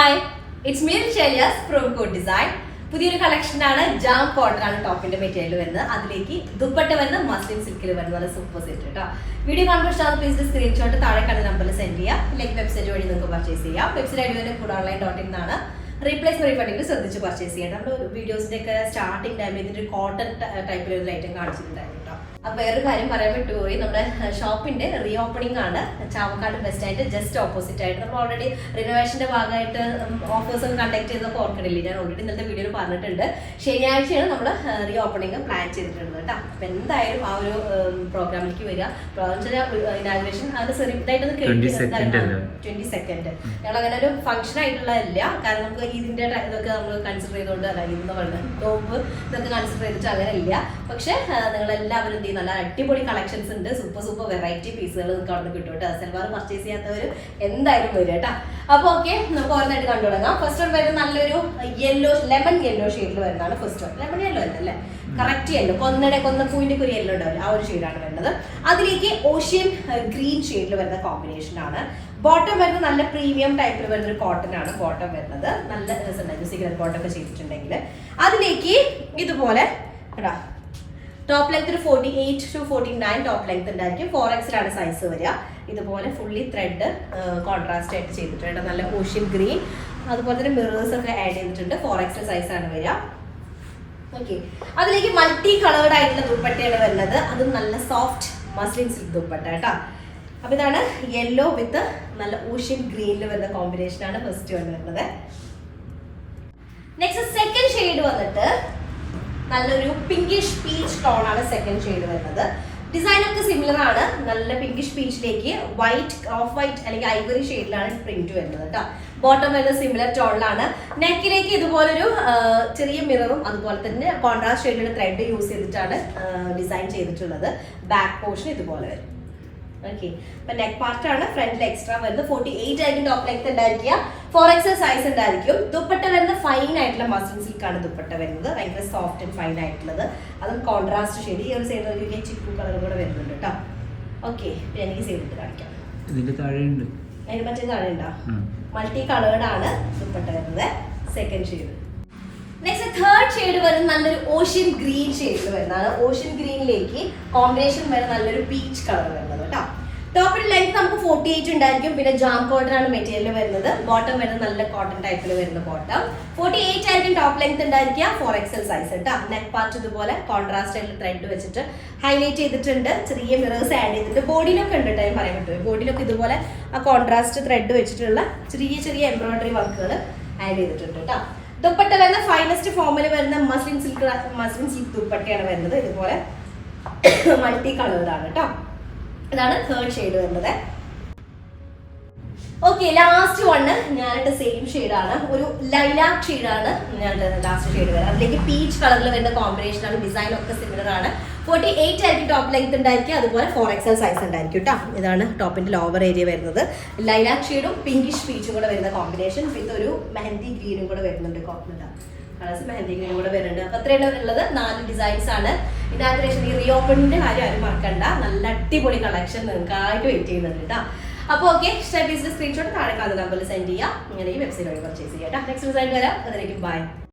Hi, it's me ഷെലിയാസ് from code design. പുതിയൊരു കളക്ഷനാണ്. ജാം കോട്ടൺ ആണ് ടോപ്പിന്റെ മെറ്റീരിയൽ വരുന്നത്. അതിലേക്ക് ദുപ്പട്ട വരുന്ന മസ്ലിൻ സിൽക്കിൽ വരുന്ന നല്ല സൂപ്പർ സെറ്റ് കേട്ടോ. വീഡിയോ കാണുമ്പോൾ ഇഷ്ടമാണ് പ്ലീസ് സ്ക്രീൻഷോട്ട് താഴെ കണ്ട നമ്പറിൽ സെൻഡ് ചെയ്യാം. അല്ലെങ്കിൽ വെബ്സൈറ്റ് വഴി നിങ്ങൾക്ക് പർച്ചേസ് ചെയ്യാം. വെബ്സൈറ്റ് ഐഡി തന്നെ foodonline.in എന്നാണ്. റീപ്ലേസ്മെന്റ് റീഫണ്ടിൽ ശ്രദ്ധിച്ച് പർച്ചേസ് ചെയ്യാം. നമ്മൾ വീഡിയോസിന്റെ ഒക്കെ സ്റ്റാർട്ടിംഗ് ടൈമിൽ ഇതിന്റെ കോട്ടൺ ടൈപ്പിലൊരു ഐറ്റം കാണിച്ചിട്ടുണ്ടായിരുന്നു കേട്ടോ. അപ്പൊ വേറൊരു കാര്യം പറയാൻ വിട്ടുപോയി, നമ്മുടെ ഷോപ്പിന്റെ റീ ഓപ്പണിംഗ് ആണ്. ചാവക്കാട് ബെസ്റ്റ് ആയിട്ട് ജസ്റ്റ് ഓപ്പോസിറ്റ് ആയിട്ട് നമ്മൾ ഓൾറെഡി റിനോവേഷന്റെ ഭാഗമായിട്ട് ഓഫേഴ്സ് ഒക്കെ കണ്ടക്ട് ചെയ്തൊക്കെ ഓർക്കണില്ലേ, ഞാൻ ഓൾറെഡി ഇന്നത്തെ വീഡിയോയിൽ പറഞ്ഞിട്ടുണ്ട്. ശനിയാഴ്ചയാണ് നമ്മൾ റീ ഓപ്പണിംഗ് പ്ലാൻ ചെയ്തിട്ടുണ്ട് കേട്ടോ. അപ്പൊ എന്തായാലും ആ ഒരു പ്രോഗ്രാമിലേക്ക് വരിക. ഇനാഗുറേഷൻ അതിന്റെ ചെറുതായിട്ടൊന്ന് 22 ഞങ്ങൾ അങ്ങനെ ഒരു ഫംഗ്ഷൻ ആയിട്ടുള്ളതല്ല. കാരണം നമുക്ക് ഇതിന്റെ ഇതൊക്കെ നമ്മൾ കൺസിഡർ ചെയ്തുകൊണ്ട് അല്ല, ഇന്ന് പറഞ്ഞ ടോപ്പ് ഇതൊക്കെ കൺസിഡർ ചെയ്തിട്ട് അങ്ങനെ ഇല്ല. പക്ഷെ നിങ്ങളെല്ലാവരും എന്ത് ചെയ്യും, നല്ല അടിപൊളി കളക്ഷൻസ് ഉണ്ട്. സൂപ്പർ വെറൈറ്റി പീസുകൾ നിങ്ങൾക്ക് അവിടെ നിന്ന് കിട്ടും കേട്ടോ. സൽവാർ പർച്ചേസ് ചെയ്യാത്തവർ എന്തായാലും വരും കേട്ടോ. അപ്പൊ ഓക്കെ, നമുക്ക് ഓരോന്നായിട്ട് കണ്ടു തുടങ്ങാം. ഫസ്റ്റ് വൺ വരുന്നത് നല്ലൊരു ലെമൺ യെല്ലോ ഷെയ്ഡിൽ വരുന്നതാണ്. ഫസ്റ്റ് വൺ ലെമൺ യെല്ലോ അല്ലേ, കറക്റ്റ് യെല്ലോ, കൊന്നപ്പൂവിന്റെ ഒരു യെല്ലോ ഉണ്ടാവില്ല, ആ ഒരു ഷെയ്ഡാണ് വരുന്നത്. അതിലേക്ക് ഓഷ്യൻ ഗ്രീൻ ഷെയ്ഡിൽ വരുന്ന കോമ്പിനേഷൻ ആണ്. ബോട്ടം വരുന്നത് നല്ല പ്രീമിയം ടൈപ്പിൽ വരുന്ന ഒരു കോട്ടൺ ആണ് ബോട്ടം വരുന്നത്. നല്ല രസമുണ്ടായിരുന്നു സിഗരറ്റ് ബോട്ടം ഒക്കെ ചെയ്തിട്ടുണ്ടെങ്കിൽ. അതിലേക്ക് ഇതുപോലെ കേട്ടോ, ടോപ്പ് ലെങ്ത് ഒരു 48 to 49 ടോപ്പ് ലെങ്ത് ഉണ്ടായിരിക്കും. 4X സൈസ് വരിക. ഇതുപോലെ ഫുള്ളി ത്രെഡ് കോൺട്രാസ്റ്റ് ആയിട്ട് ചെയ്തിട്ടുണ്ട്. നല്ല ഓഷ്യൻ ഗ്രീൻ, അതുപോലെ തന്നെ മിറേഴ്സ് ഒക്കെ ആഡ് ചെയ്തിട്ടുണ്ട്. 4X സൈസ് ആണ് വരിക. ഓക്കെ, അതിലേക്ക് മൾട്ടി കളേർഡ് ആയിട്ടുള്ള ദുപ്പട്ടയാണ് വരുന്നത്. അതും നല്ല സോഫ്റ്റ് മസ്ലിൻ സിൽക്ക് ദുപ്പട്ട കേട്ടോ. അപ്പൊ ഇതാണ് യെല്ലോ വിത്ത് നല്ല ഓഷ്യൻ ഗ്രീനിൽ വരുന്ന കോമ്പിനേഷൻ ആണ് ഫസ്റ്റ് വരുന്നത്. നെക്സ്റ്റ് സെക്കൻഡ് ഷെയ്ഡ് വന്നിട്ട് നല്ലൊരു പിങ്കിഷ് പീച്ച് ടോൺ ആണ് സെക്കൻഡ് ഷെയ്ഡ് വരുന്നത്. ഡിസൈൻ ഒക്കെ സിമിലർ ആണ്. നല്ല പിങ്കിഷ് പീച്ചിലേക്ക് വൈറ്റ്, ഓഫ് വൈറ്റ് അല്ലെങ്കിൽ ഐവറി ഷെയ്ഡിലാണ് പ്രിന്റ് വരുന്നത് കേട്ടോ. ബോട്ടം വരുന്നത് സിമിലർ ടോണിലാണ്. നെക്കിലേക്ക് ഇതുപോലൊരു ചെറിയ മിററും അതുപോലെ തന്നെ കോൺട്രാസ്റ്റ് ഷെയ്ഡിലുള്ള ത്രെഡ് യൂസ് ചെയ്തിട്ടാണ് ഡിസൈൻ ചെയ്തിട്ടുള്ളത്. ബാക്ക് പോർഷൻ ഇതുപോലെ വരും. ഓക്കെ, അപ്പൊ നെക്ക് പാർട്ട് ആണ് ഫ്രണ്ടിൽ എക്സ്ട്രാ വരുന്നത്. 48 ആയിരിക്കും ടോപ്പ് ലെങ്ത് ഉണ്ടായിരിക്കുക. 4X സൈസ് ഉണ്ടായിരിക്കും. ദുപ്പട്ട വരുന്ന ഫൈൻ ആയിട്ടുള്ള മസ്ലിൻ സിൽക്ക് ആണ് ദുപ്പട്ട വരുന്നത്. ഭയങ്കര സോഫ്റ്റ് ആൻഡ് ഫൈൻ ആയിട്ടുള്ളത്. അതും കോൺട്രാസ്റ്റ് ഷെയ്ഡ്. ഈ ഒരു സൈഡ് ഒരു ചിക്കു കളർ കൂടെ വരുന്നുണ്ട് കേട്ടോ. ഓക്കെ, എനിക്ക് ചെയ്തിട്ട് കാണിക്കാം. ഇതിന്റെ താഴെയുണ്ട്, അതിന് മറ്റേ താഴെ ഉണ്ടോ? മൾട്ടി കളേർഡ് ആണ് ദുപ്പട്ട വരുന്നത്. Second shade. Next third shade വരുന്നത് നല്ലൊരു ഓഷ്യൻ ഗ്രീൻ ഷെയ്ഡിൽ വരുന്നതാണ്. ഓഷ്യൻ ഗ്രീനിലേക്ക് കോമ്പിനേഷൻ വരുന്ന നല്ലൊരു പീച്ച് കളർ വരുന്നത് കേട്ടോ. ടോപ്പിന്റെ ലെങ്ത് നമുക്ക് 48 ഉണ്ടായിരിക്കും. പിന്നെ ജാം കോട്ടൺ ആണ് മെറ്റീരിയൽ വരുന്നത്. ബോട്ടം വരുന്നത് നല്ല കോട്ടൺ ടൈപ്പിൽ വരുന്ന ബോട്ടം. 48 ആയിരിക്കും ടോപ്പ് ലെങ്ത് ഉണ്ടായിരിക്കുക. 4X സൈസ് കേട്ടോ. നെക്ക് പാർട്ട് ഇതുപോലെ കോൺട്രാസ്റ്റ് ആയിട്ട് ത്രെഡ് വെച്ചിട്ട് ഹൈലൈറ്റ് ചെയ്തിട്ടുണ്ട്. ചെറിയ മിറേഴ്സ് ആഡ് ചെയ്തിട്ടുണ്ട്. ബോഡിയിലൊക്കെ ഉണ്ട് കേട്ടോ, പറയാൻ പറ്റുമോ? ബോഡിയിലൊക്കെ ഇതുപോലെ ആ കോൺട്രാസ്റ്റ് ത്രെഡ് വെച്ചിട്ടുള്ള ചെറിയ എംബ്രോയിഡറി വർക്കുകൾ ആഡ് ചെയ്തിട്ടുണ്ട് കേട്ടോ. ദുപ്പട്ട വരുന്ന ഫൈനസ്റ്റ് ഫോമിൽ വരുന്ന മസ്ലിൻ സിൽക്ക് ദുപ്പട്ടയാണ് വരുന്നത്. ഇതുപോലെ മൾട്ടി കളേർഡ് ആണ് കേട്ടോ. ഇതാണ് തേർഡ് ഷെയ്ഡ് വരുന്നത്. ഓക്കെ, ലാസ്റ്റ് വണ് ഞാനിട്ട് സെയിം ഷെയ്ഡാണ്. ഒരു ലൈലാക്ക് ഷെയ്ഡാണ് ഞാനിട്ട് ലാസ്റ്റ് ഷെയ്ഡ് വരാം. അതിലേക്ക് പീച്ച് കളറിൽ വരുന്ന കോമ്പിനേഷൻ ആണ്. ഡിസൈൻ ഒക്കെ സിമിലർ ആണ്. 48 ആയിരിക്കും ടോപ്പ് ലെങ്ത് ഉണ്ടായിരിക്കും. അതുപോലെ 4X സൈസ് ഉണ്ടായിരിക്കും കേട്ടോ. ഇതാണ് ടോപ്പിന്റെ ലോവർ ഏരിയ വരുന്നത്. ലൈലാക്ക് ഷെയ്ഡും പിങ്കിഷ് പീച്ചും കൂടെ വരുന്ന കോമ്പിനേഷൻ വിത്ത് ഒരു മെഹന്തി ഗ്രീനും കൂടെ വരുന്നുണ്ട്. കളേഴ്സ് മെഹന്തി ഗ്രീനും കൂടെ വരുന്നുണ്ട്. അപ്പൊ അത്രയാണ് ഉള്ളത്. 4 ഡിസൈൻസ് ആണ്. ഇനാഗ്രേഷൻ ഈ റീ ഓപ്പണിന്റെ കാര്യം ആരും മറക്കണ്ട. നല്ല അടിപൊളി കളക്ഷൻ നിങ്ങൾക്കായിട്ട് വെയിറ്റ് ചെയ്യുന്നുണ്ട് കേട്ടോ. അപ്പോൾ ഓക്കെ, സ്ക്രീൻഷോട്ട് താഴെ കാണുന്ന നമ്പറിൽ സെൻഡ് ചെയ്യാം. ഇങ്ങനെ ഈ വെബ്സൈറ്റ് വഴി പർച്ചേസ് ചെയ്യാം കേട്ടോ. നെക്സ്റ്റ് ഡിസൈൻ വരാം. അതിലേക്ക് ബൈ.